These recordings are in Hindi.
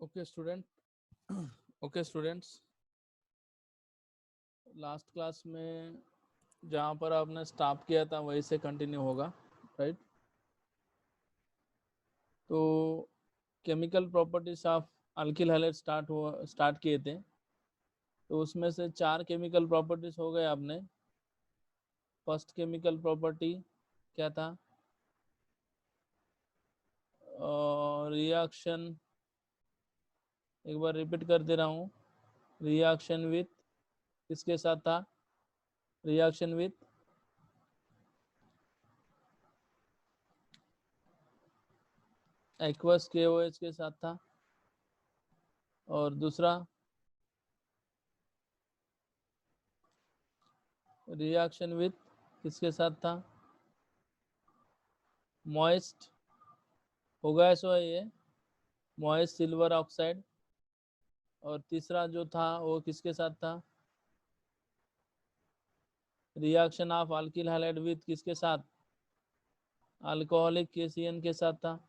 Okay student okay students, last class में जहाँ पर आपने स्टॉप किया था वहीं से कंटिन्यू होगा, राइट। तो chemical properties of alkyl halide start किए थे। तो उसमें से 4 केमिकल प्रॉपर्टीज हो गए आपने। फर्स्ट केमिकल प्रॉपर्टी क्या था? रिएक्शन, एक बार रिपीट कर दे रहा हूँ। रिएक्शन विथ किसके साथ था? रिएक्शन विथ एक्वस KOH के साथ था। और दूसरा रिएक्शन विथ किसके साथ था? मॉइस्ट होगा सो है ये, मॉइस्ट सिल्वर ऑक्साइड। और तीसरा जो था वो किसके साथ था? Reaction of alkyl halide with किसके साथ? अल्कोहलिक KCN के साथ था।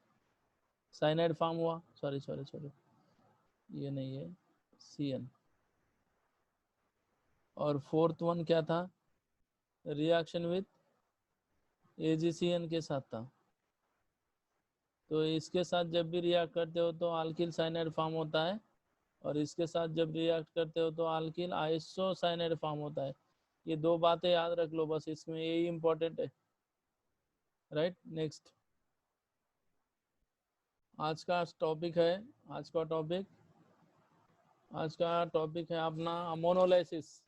साइनाइड फॉर्म हुआ, सॉरी सॉरी सॉरी, ये नहीं है, CN। और फोर्थ वन क्या था? रिएक्शन विथ AgCN के साथ था। तो इसके साथ जब भी रिएक्ट करते हो तो अल्किल साइनाइड फॉर्म होता है, और इसके साथ जब रिएक्ट करते हो तो अल्किल आइसोसाइनाइड फॉर्म होता है। ये 2 बातें याद रख लो बस, इसमें यही इंपॉर्टेंट है, राइट। नेक्स्ट, आज का टॉपिक है आज का टॉपिक आज का टॉपिक है अपना अमोनोलाइसिस।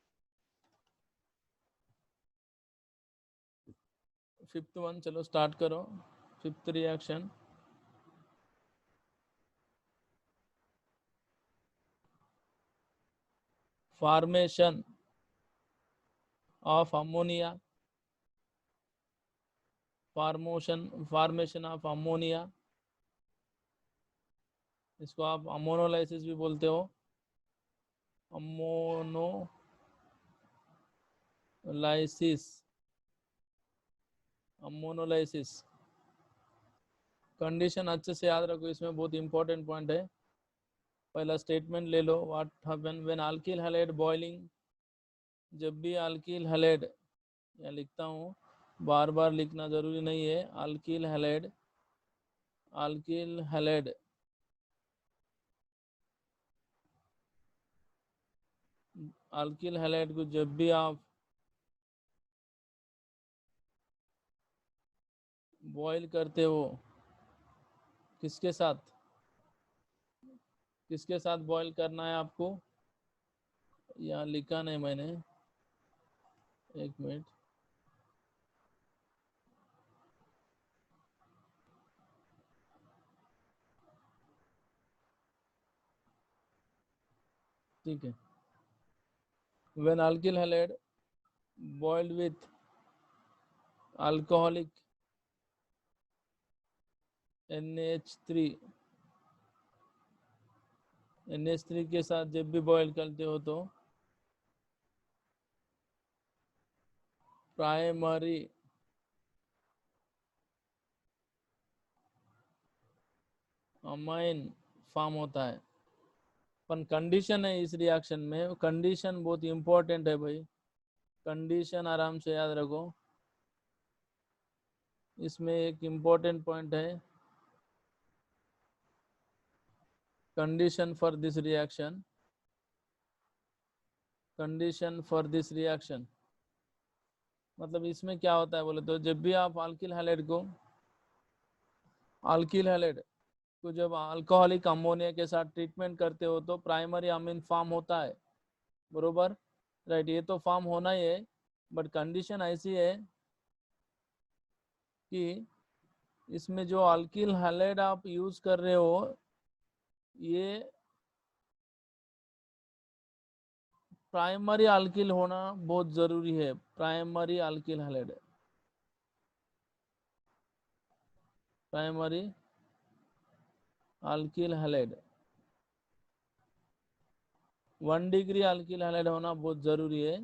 फिफ्थ वन, चलो स्टार्ट करो। Fifth reaction, formation of ammonia. Formation of ammonia, इसको आप अमोनोलाइसिस भी बोलते हो। अमोनोलाइसिस, अमोनोलाइसिस कंडीशन अच्छे से याद रखो, इसमें बहुत इंपॉर्टेंट पॉइंट है। पहला स्टेटमेंट ले लो, what happen when alkyl halide boiling. जब भी अल्किल हैलाइड, या लिखता हूँ, बार बार लिखना जरूरी नहीं है। Alkyl halide, alkyl halide alkyl halide को जब भी आप बॉईल करते हो, किसके साथ किसके साथ बॉईल करना है आपको? यहाँ लिखा नहीं मैंने, एक मिनट। ठीक है, when alkyl halide boiled with alcoholic NH3 NH3 के साथ जब भी बॉयल करते हो तो प्राइमरी अमाइन फॉर्म होता है। पर कंडीशन है इस रिएक्शन में, कंडीशन बहुत इंपॉर्टेंट है भाई। कंडीशन आराम से याद रखो, इसमें एक इम्पोर्टेंट पॉइंट है। Condition for this reaction, condition for this reaction मतलब इसमें क्या होता है बोले तो, जब भी आप अल्किल हैलाइड को जब अल्कोहलिक अमोनिया के साथ ट्रीटमेंट करते हो तो प्राइमरी अमीन फॉर्म होता है, बरोबर, राइट। ये तो फॉर्म होना ही है, बट कंडीशन ऐसी है कि इसमें जो अल्किल हैलाइड आप यूज कर रहे हो, ये प्राइमरी अल्किल होना बहुत जरूरी है। Primary alkyl halide, primary alkyl halide 1 degree alkyl halide होना बहुत जरूरी है।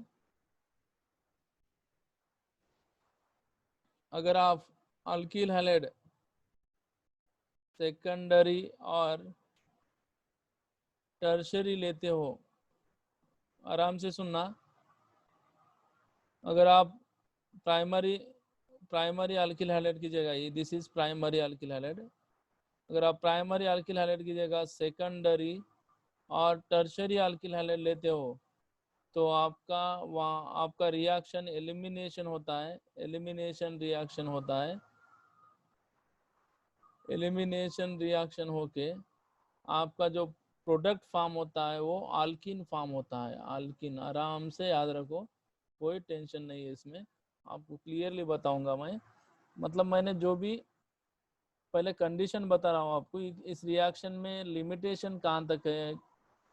अगर आप अल्किल हैलाइड सेकेंडरी और टर्शरी लेते हो, आराम से सुनना, अगर आप प्राइमरी प्राइमरी अल्किल हैलाइड की जगह, ये this is primary alkyl halide, अगर आप प्राइमरी अल्किल हैलाइड की जगह सेकेंडरी और टर्शरी अल्किल हैलाइड लेते हो तो आपका वहाँ आपका रिएक्शन एलिमिनेशन होता है, एलिमिनेशन रिएक्शन होता है, एलिमिनेशन रिएक्शन होके आपका जो प्रोडक्ट फॉर्म होता है वो आल्किन फॉर्म होता है, आल्किन। आराम से याद रखो, कोई टेंशन नहीं है इसमें, आपको क्लियरली बताऊंगा मैं। मतलब मैंने जो भी पहले कंडीशन बता रहा हूँ आपको, इस रिएक्शन में लिमिटेशन कहाँ तक है,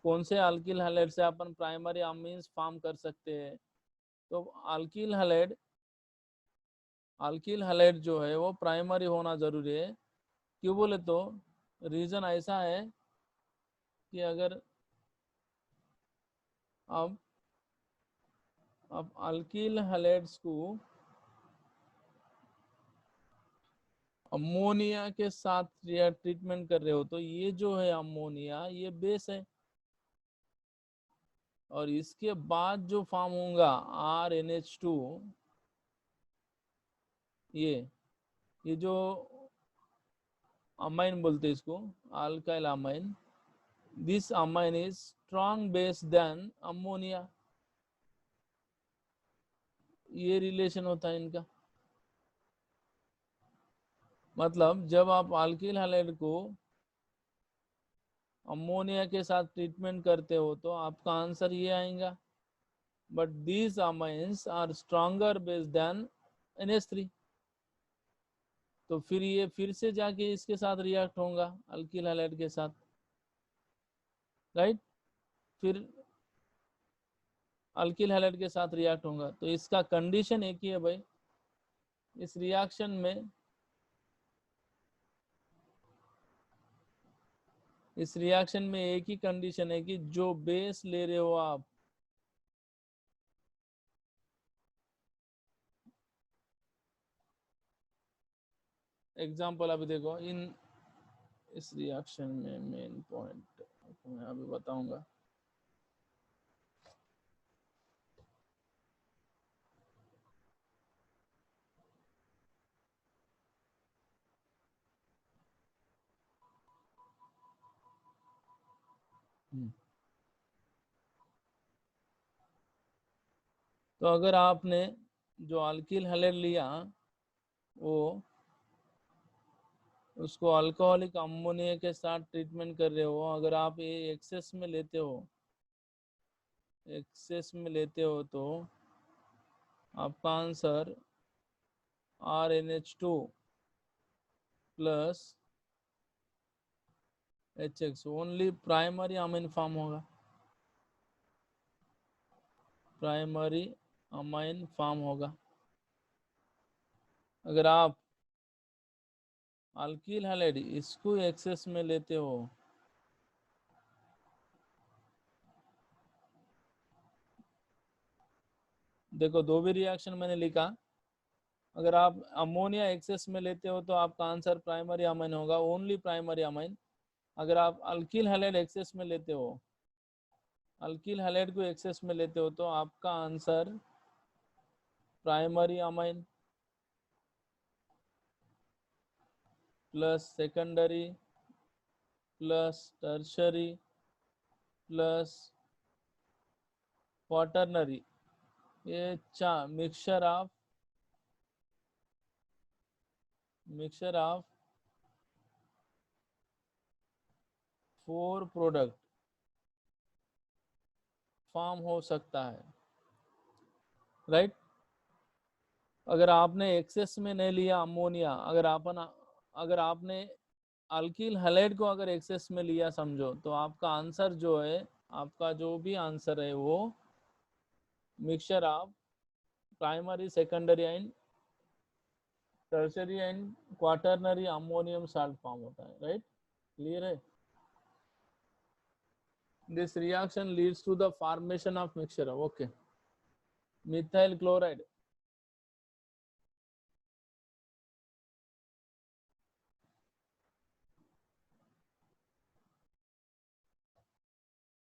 कौन से अल्किल हैलाइड से अपन प्राइमरी अमीन्स फॉर्म कर सकते हैं। तो अल्किल हैलाइड जो है वो प्राइमरी होना जरूरी है। क्यों बोले तो रीजन ऐसा है कि अगर अब अल्किल हैलाइड्स को अमोनिया के साथ ट्रीटमेंट कर रहे हो तो ये जो है अमोनिया ये बेस है, और इसके बाद जो फॉर्म होगा RNH2, ये जो अमाइन बोलते हैं इसको, alkyl amine, this amine is strong base than ammonia, ये रिलेशन होता है इनका। मतलब जब आप अल्किल हैलाइड को अमोनिया के साथ ट्रीटमेंट करते हो तो आपका आंसर ये आएगा, but these amines are stronger base than NH3। तो फिर ये फिर से जाके इसके साथ रिएक्ट होगा अल्किल हैलाइड के साथ, राइट, फिर अल्किल हैलाइड के साथ रिएक्ट होगा। तो इसका कंडीशन एक ही है भाई, इस रिएक्शन में, इस रिएक्शन में एक ही कंडीशन है कि जो बेस ले रहे हो आप, एग्जाम्पल अभी देखो, इन इस रिएक्शन में मेन पॉइंट मैं अभी बताऊंगा। तो अगर आपने जो अल्किल हैलाइड लिया वो उसको अल्कोहलिक अमोनिया के साथ ट्रीटमेंट कर रहे हो, अगर आप ये एक्सेस में लेते हो, एक्सेस में लेते हो तो आपका answer RNH2 plus HX only primary amine form होगा, प्राइमरी अमाइन फॉर्म होगा। अगर आप अल्किल हैलाइड इसको एक्सेस में लेते हो देखो, दो भी रिएक्शन मैंने लिखा, अगर आप अमोनिया एक्सेस में लेते हो तो आपका आंसर प्राइमरी अमाइन होगा, ओनली प्राइमरी अमाइन। अगर आप अल्किल हैलाइड एक्सेस में लेते हो, अल्किल हैलाइड को एक्सेस में लेते हो तो आपका answer primary amine plus secondary plus tertiary plus quaternary, ये मिक्सचर ऑफ 4 प्रोडक्ट फॉर्म हो सकता है, राइट। अगर आपने एक्सेस में नहीं लिया अमोनिया, अगर आपने अल्किल हैलाइड को अगर एक्सेस में लिया समझो, तो आपका आंसर जो है, आपका जो भी आंसर है वो mixture of primary secondary and tertiary and quaternary ammonium salt form होता है, राइट, क्लियर है। This reaction leads to the formation of mixture, okay, methyl chloride.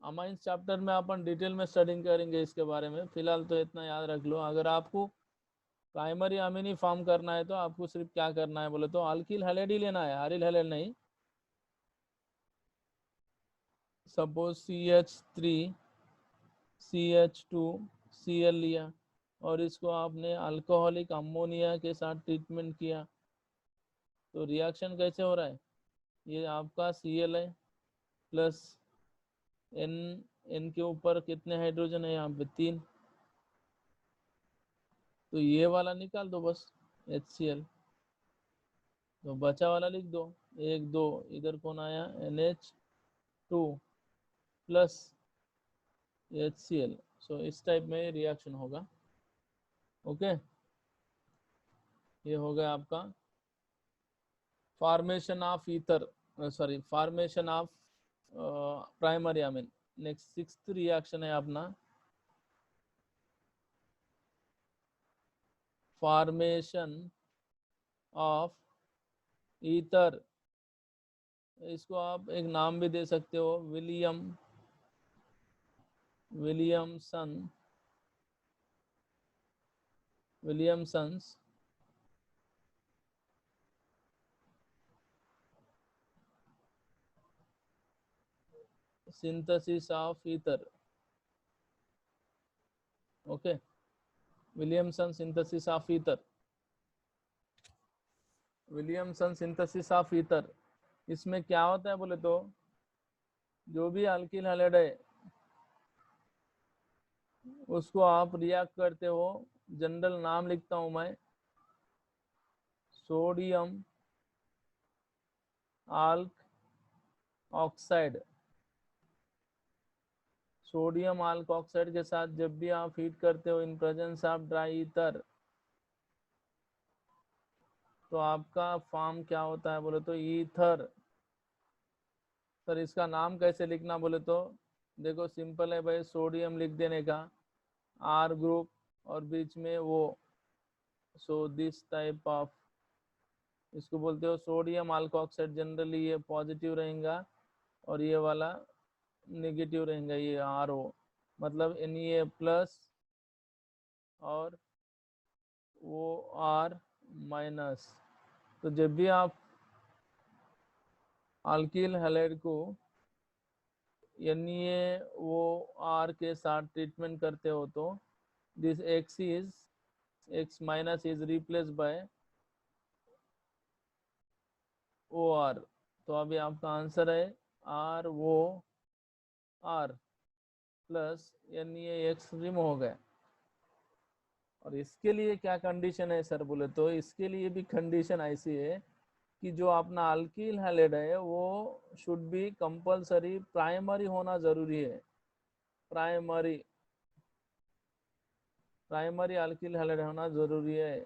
Amines chapter में अपन डिटेल में स्टडिंग करेंगे इसके बारे में, फिलहाल तो इतना याद रख लो। अगर आपको प्राइमरी अमीन ही फॉर्म करना है तो आपको सिर्फ क्या करना है बोले तो अल्किल हैलाइड ही लेना है, आरिल हैलाइड नहीं। सपोज CH3 CH2 Cl लिया और इसको आपने अल्कोहलिक अमोनिया के साथ ट्रीटमेंट किया, तो रिएक्शन कैसे हो रहा है? ये आपका Cl है प्लस N, N के ऊपर कितने हाइड्रोजन है यहाँ पे 3, तो ये वाला निकाल दो बस HCl, तो बचा वाला लिख दो 1 2, इधर कौन आया NH2 प्लस HCl। सो इस टाइप में रिएक्शन होगा। ओके, ये हो गया आपका formation of ether, sorry formation of primary amine. Next 6th reaction है अपना फॉर्मेशन ऑफ ईथर। इसको आप एक नाम भी दे सकते हो, Williamson's synthesis of ether. Okay, Williamson synthesis of ether, Williamson synthesis of ether. इसमें क्या होता है बोले तो जो भी अल्किल हैलाइड है उसको आप रिएक्ट करते हो, जनरल नाम लिखता हूं मैं, सोडियम आल्क ऑक्साइड। सोडियम आल्क ऑक्साइड के साथ जब भी आप हीट करते हो in presence of dry ether, तो आपका फॉर्म क्या होता है बोले तो ईथर। सर इसका नाम कैसे लिखना बोले तो देखो सिंपल है भाई, सोडियम लिख देने का, R ग्रुप और बीच में वो, सो दिस टाइप ऑफ, इसको बोलते हो सोडियम अल्कोक्साइड। जनरली ये पॉजिटिव रहेगा और ये वाला नेगेटिव रहेगा, ये RO, मतलब Na प्लस और वो R माइनस। तो जब भी आप अल्किल हैलाइड को NaOR के साथ ट्रीटमेंट करते हो तो this X minus is replace by OR। तो अभी आपका आंसर है ROR प्लस NaX रिमूव हो गया। और इसके लिए क्या कंडीशन है सर बोले तो इसके लिए भी कंडीशन ऐसी है कि जो अपना अल्किल हैलाइड है वो शुड बी कंपलसरी प्राइमरी होना जरूरी है। प्राइमरी अल्किल हैलाइड होना जरूरी है।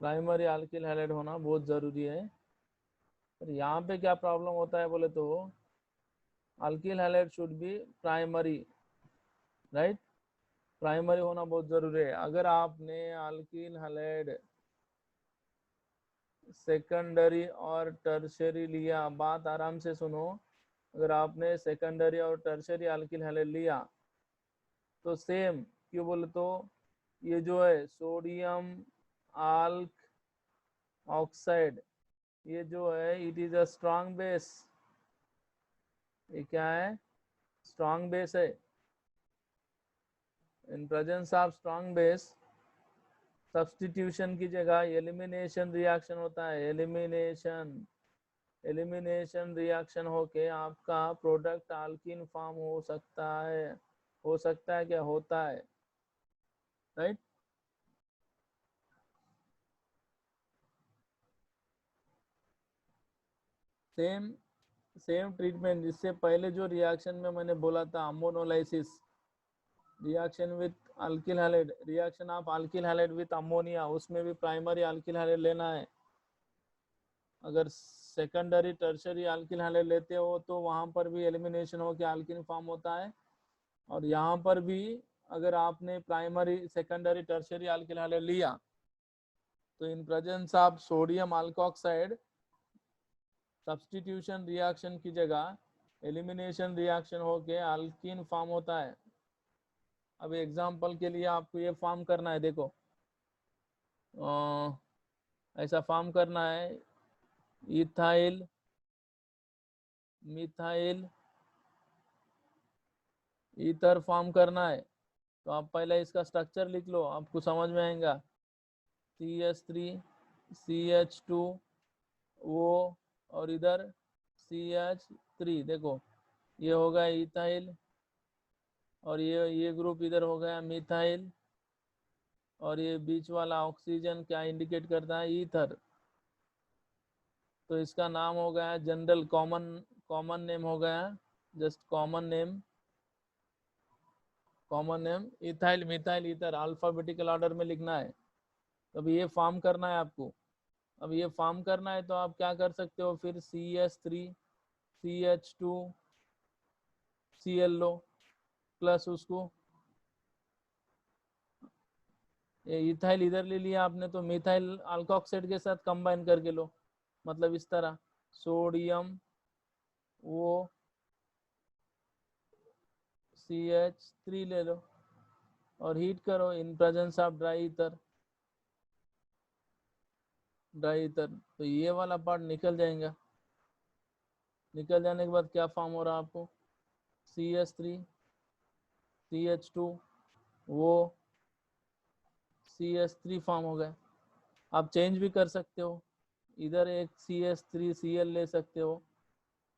प्राइमरी अल्किल हैलाइड होना बहुत जरूरी है। पर यहाँ पे क्या प्रॉब्लम होता है बोले तो alkyl halide should be primary, right. Primary होना बहुत जरूरी है। अगर आपने अल्किल हैलाइड सेकेंडरी और टर्शियरी लिया, बात आराम से सुनो, अगर आपने सेकेंडरी और टर्शियरी अल्किल हैलाइड लिया तो सेम, क्यों बोले तो ये जो है सोडियम आल्क ऑक्साइड, ये जो है it is a strong base. ये क्या है? स्ट्रॉन्ग बेस है। In presence of strong base substitution की जगह एलिमिनेशन रिएक्शन होता है। एलिमिनेशन रिएक्शन होके आपका प्रोडक्ट अल्कीन फॉर्म हो सकता है। हो सकता है क्या? होता है, राइट। सेम ट्रीटमेंट जिससे पहले जो रिएक्शन में मैंने बोला था, ammonolysis reaction with alkyl halide, reaction of alkyl halide with ammonia, उसमें भी प्राइमरी अल्किल हैलाइड लेना है। अगर सेकेंडरी टर्शियरी अल्किल हैलाइड लेते हो तो वहां पर भी एलिमिनेशन हो के अल्किन फॉर्म होता है। और यहाँ पर भी अगर आपने primary secondary tertiary alkyl halide लिया तो in presence of sodium alkoxide substitution reaction की जगह एलिमिनेशन रिएक्शन होके अल्कीन फॉर्म होता है। अब एग्जांपल के लिए आपको ये फॉर्म करना है, देखो ऐसा फॉर्म करना है, इथाइल मिथाइल ईथर फॉर्म करना है। तो आप पहले इसका स्ट्रक्चर लिख लो, आपको समझ में आएगा। CH3 CH2 O और इधर CH3, देखो ये हो गया इथाइल और ये ग्रुप इधर हो गया मिथाइल और ये बीच वाला ऑक्सीजन क्या इंडिकेट करता है, ईथर। तो इसका नाम हो गया जनरल कॉमन नेम हो गया, just common name ethyl methyl ether, alphabetical order में लिखना है। अब ये फॉर्म करना है आपको। अब ये फॉर्म करना है तो आप क्या कर सकते हो, फिर CH3 CH2 Cl लो प्लस उसको इथाइल इधर ले लिया आपने तो मिथाइल अल्कोक्साइड के साथ कंबाइन करके लो, मतलब इस तरह सोडियम वो CH3 ले लो और हीट करो in presence of dry ether. तो ये वाला पार्ट निकल जाएगा। निकल जाने के बाद क्या फॉर्म हो रहा है आपको, CH3 CH2 वो CH3 फॉर्म हो गए। आप चेंज भी कर सकते हो, इधर एक CH3Cl ले सकते हो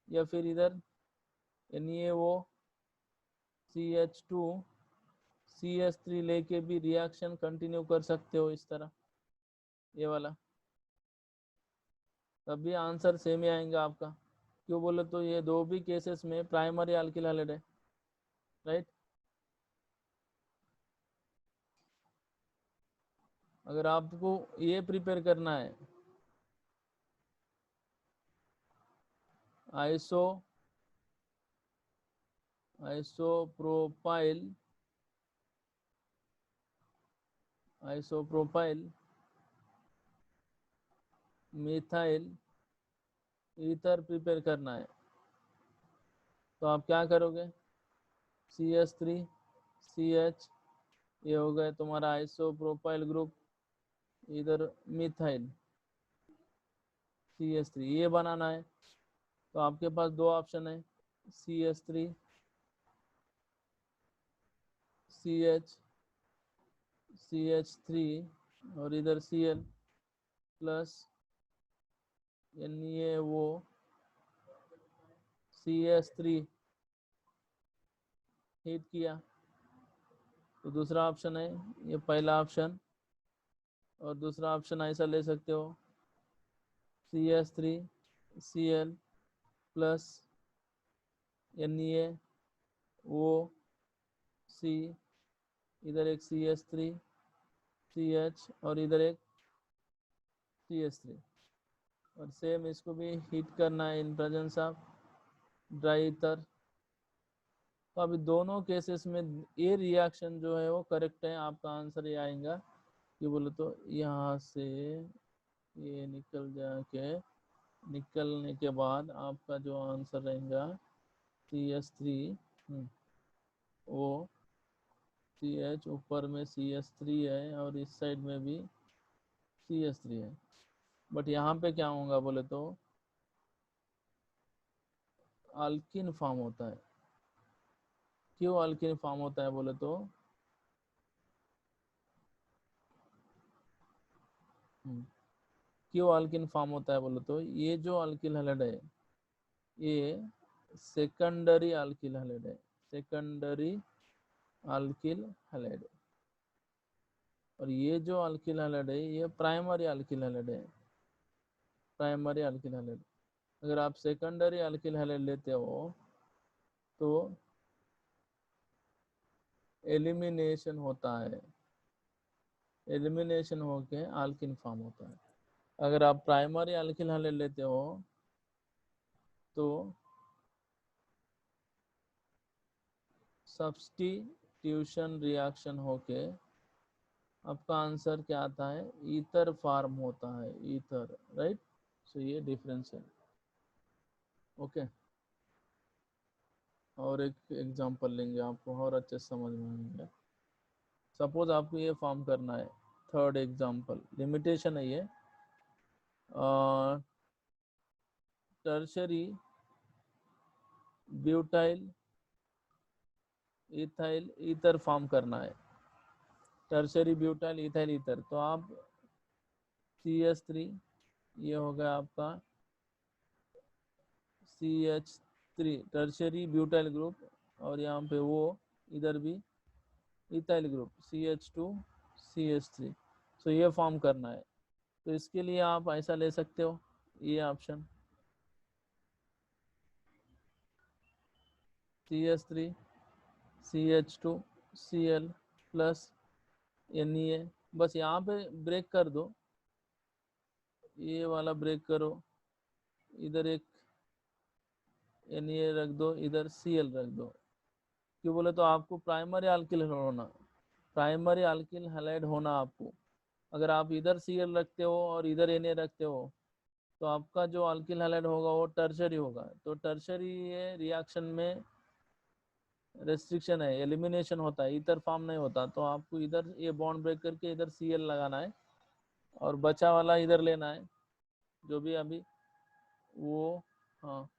या फिर इधर NaO CH2 CH3 लेके भी रिएक्शन कंटिन्यू कर सकते हो इस तरह, ये वाला। तब भी आंसर सेम ही आएगा आपका। क्यों बोले तो ये दो भी केसेस में प्राइमरी अल्किल हैलाइड है, राइट। अगर आपको ये प्रिपेयर करना है आइसोप्रोपाइल मिथाइल ईथर प्रिपेयर करना है तो आप क्या करोगे, CH3 CH, ये हो गया तुम्हारा आइसोप्रोपाइल ग्रुप, इधर मिथाइल CH3 ये बनाना है। तो आपके पास दो ऑप्शन है, CH3 CH CH3 और इधर Cl plus NaO CH3 heat किया। तो दूसरा ऑप्शन है ये पहला ऑप्शन, और दूसरा ऑप्शन ऐसा ले सकते हो CH3 Cl plus NaO C, इधर एक CH3 CH और इधर एक CH3, और सेम इसको भी हीट करना है in presence of dry ether. तो अभी दोनों केसेस में ये रिएक्शन जो है वो करेक्ट है, आपका आंसर ये आएगा कि बोले तो यहाँ से ये निकलने के बाद आपका जो आंसर रहेगा CH3 वो CH ऊपर में CH3 है और इस साइड में भी CH3 है। बट यहाँ पे क्या होगा बोले तो अल्किन फॉर्म होता है। क्यों अल्किन फॉर्म होता है बोले तो क्यों अल्किन फॉर्म होता है बोले तो ये जो अल्किल हैलाइड है ये सेकेंडरी अल्किल हैलाइड है, सेकेंडरी अल्किल हैलाइड। और ये जो अल्किल हैलाइड है ये प्राइमरी अल्किल हैलाइड है, प्राइमरी अल्किल हैलाइड। अगर आप सेकेंडरी अल्किल हैलाइड लेते हो तो एलिमिनेशन होता है, एलिमिनेशन होके अल्किन फॉर्म होता है। अगर आप प्राइमरी अल्किल हैलाइड लेते हो तो सब्स्टिट्यूशन रिएक्शन होके आपका आंसर क्या आता है, ईथर फॉर्म होता है, ईथर, राइट। सो ये डिफरेंस है। ओके, और एक एग्जांपल लेंगे, आपको और अच्छे से समझ में आएंगे। सपोज आपको ये फॉर्म करना है, थर्ड एग्जांपल, लिमिटेशन है ये, tertiary butyl ethyl ether form करना है, टर्शरी ब्यूटाइल इथाइल ईथर। तो आप CH3, ये हो गया आपका CH3 टर्शरी ब्यूटाइल ग्रुप, और यहाँ पे वो इधर भी इथाइल ग्रुप CH2 CH3। सो ये फॉर्म करना है। तो इसके लिए आप ऐसा ले सकते हो, ये option CH3 CH2 Cl plus Na। बस यहाँ पे ब्रेक कर दो, ये वाला ब्रेक करो, इधर एक Na रख दो, इधर Cl रख दो। क्यों बोले तो आपको प्राइमरी अल्किल होना, प्राइमरी अल्किल हैलाइड होना आपको। अगर आप इधर Cl रखते हो और इधर Na रखते हो तो आपका जो अल्किल हैलाइड होगा वो टर्शरी होगा। तो टर्शरी ये रिएक्शन में रेस्ट्रिक्शन है, एलिमिनेशन होता है, इधर फॉर्म नहीं होता। तो आपको इधर ये बॉन्ड ब्रेक करके इधर Cl लगाना है और बचा वाला इधर लेना है, जो भी अभी वो, हाँ,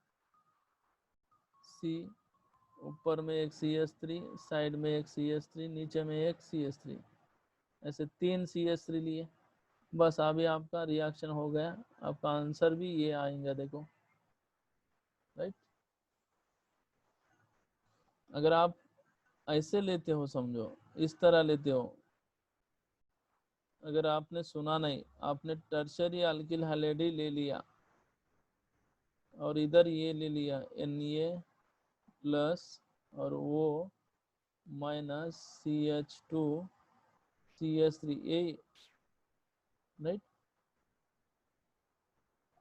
C ऊपर में एक CH3, साइड में एक CH3, नीचे में एक CH3, ऐसे 3 CH3 लिए। बस अभी आपका रिएक्शन हो गया, आपका आंसर भी ये आएगा, देखो, राइट। अगर आप ऐसे लेते हो, समझो इस तरह लेते हो, अगर आपने सुना नहीं, आपने टर्शरी अल्किल हैलाइड ले लिया और इधर ये ले लिया Na प्लस और वो माइनस CH2 CH3, ये, राइट।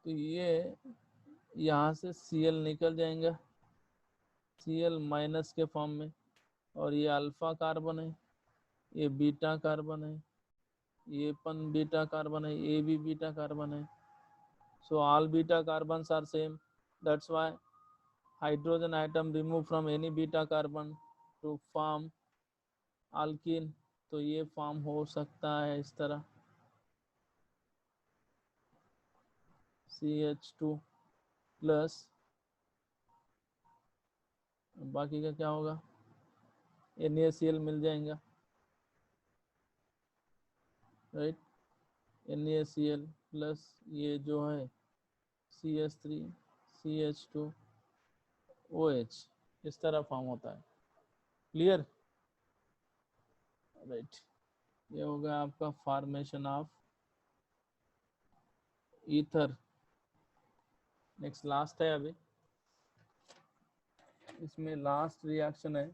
तो ये यहाँ से Cl निकल जाएगा, Cl माइनस के फॉर्म में, और ये अल्फा कार्बन है, ये बीटा कार्बन है, ये पन बीटा कार्बन है, ये भी बीटा कार्बन है। So all beta carbons are same. That's why hydrogen atom remove from any beta carbon to form alkene। तो ये फॉर्म हो सकता है इस तरह, CH2 प्लस, बाकी का क्या होगा, NaCl मिल जाएगा, राइट। NaCl प्लस ये जो है CH3 CH2 OH, इस तरह फॉर्म होता है। Clear, right. ये हो गया आपका formation of ether. Next last है अभी, इसमें लास्ट रिएक्शन है,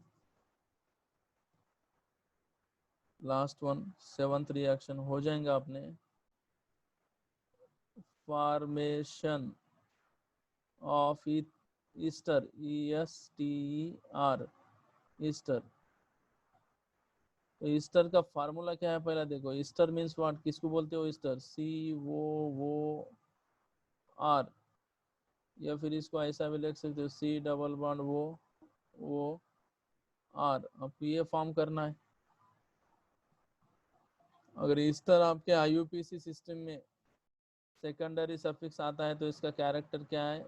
लास्ट वन, 7th रिएक्शन हो जाएगा अपने, formation of Easter, ESTER, Easter. तो ईस्टर का फार्मूला क्या है, पहला देखो। ईस्टर मीन्स व्हाट, किसको बोलते हो ईस्टर, COOR, या फिर इसको ऐसा भी लिख सकते हो C डबल बॉन्ड वो R। आपको ये फॉर्म करना है। अगर ईस्टर आपके IUPAC सिस्टम में सेकेंडरी सफिक्स आता है तो इसका कैरेक्टर क्या है,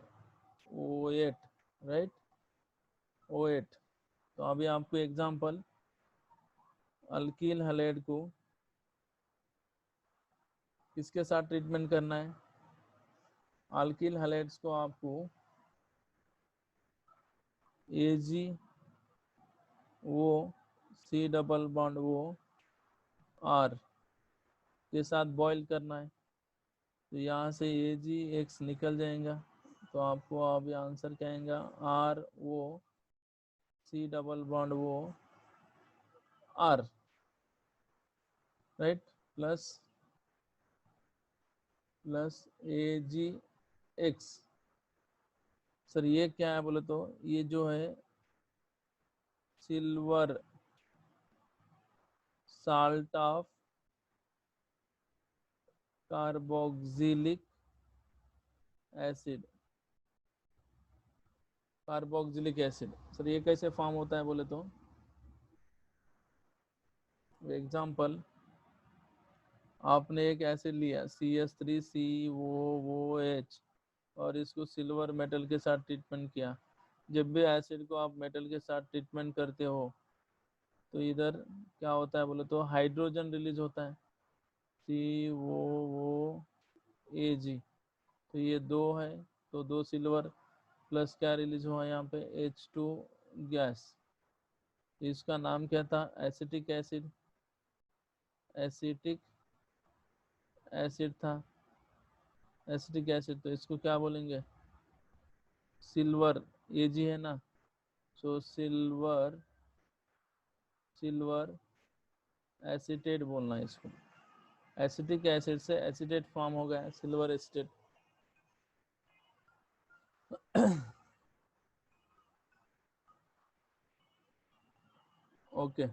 O8, राइट, O8। तो अभी आपको एग्जांपल, अल्कील हैलाइड को किसके साथ ट्रीटमेंट करना है, अल्कील हैलाइड्स को आपको Ag वो C डबल बॉन्ड वो R के साथ बॉईल करना है। तो यहाँ से AgX निकल जाएगा, तो आपको अभी आंसर क्या आएगा, R वो C डबल बॉन्ड वो R, right, plus AgX। Sir ये क्या है बोले तो ये जो है silver salt of carboxylic acid, carboxylic acid. Sir ये कैसे फॉर्म होता है बोले तो, एग्जाम्पल, आपने एक एसिड लिया CH3COOH और इसको सिल्वर मेटल के साथ ट्रीटमेंट किया। जब भी एसिड को आप मेटल के साथ ट्रीटमेंट करते हो तो इधर क्या होता है बोले तो हाइड्रोजन रिलीज होता है, COOAG। तो ये दो है, तो दो सिल्वर प्लस क्या रिलीज हुआ यहाँ पे, H2 गैस। इसका नाम क्या था, एसिटिक एसिड, एसिटिक एसिड था, एसिटिक एसिड। तो इसको क्या बोलेंगे, सिल्वर, Ag है ना, सो सिल्वर, सिल्वर एसिटेट बोलना है इसको। एसिटिक एसिड से एसिटेट फॉर्म हो गया, सिल्वर एसिटेट। ओके,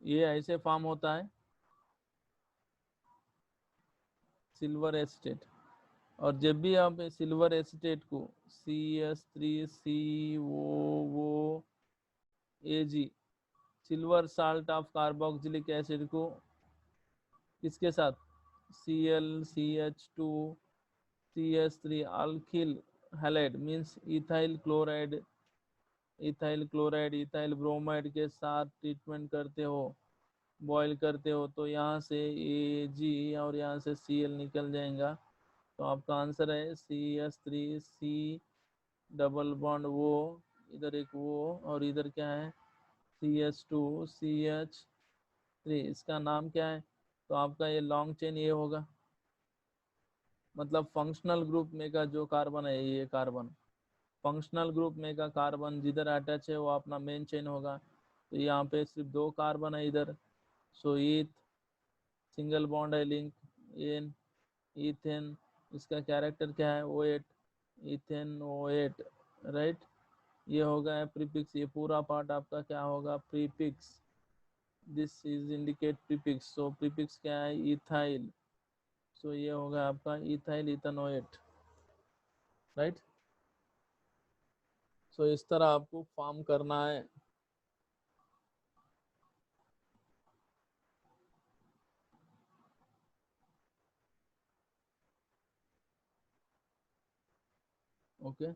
ये ऐसे फॉर्म होता है सिल्वर एसिटेट। और जब भी आप सिल्वर एसिटेट को CH3COOAG, silver salt of carboxylic acid को किसके साथ, ClCH2CH3 alkyl halide means ethyl chloride, ethyl chloride, ethyl bromide के साथ ट्रीटमेंट करते हो, बॉईल करते हो, तो यहाँ से Ag और यहाँ से Cl निकल जाएगा। तो आपका आंसर है CH3C डबल बॉन्ड वो, इधर एक वो, और इधर क्या है CH2CH3। इसका नाम क्या है, तो आपका ये लॉन्ग चेन ये होगा, मतलब फंक्शनल ग्रुप में का जो कार्बन है ये कार्बन, फंक्शनल ग्रुप में का कार्बन जिधर अटैच है वो अपना मेन चेन होगा। तो यहाँ पे सिर्फ दो कार्बन है इधर, सो ईथ, सिंगल बॉन्ड है लिंक, एन, इथेन। इसका कैरेक्टर क्या है, O8, इथेन O8, राइट। ये हो गया प्रीफिक्स, ये पूरा पार्ट आपका क्या होगा, prefix. This is indicate prefix, so prefix क्या है, इथाइल। सो ये होगा आपका इथाइल इथेनोएट, राइट। सो इस तरह आपको फॉर्म करना है। ओके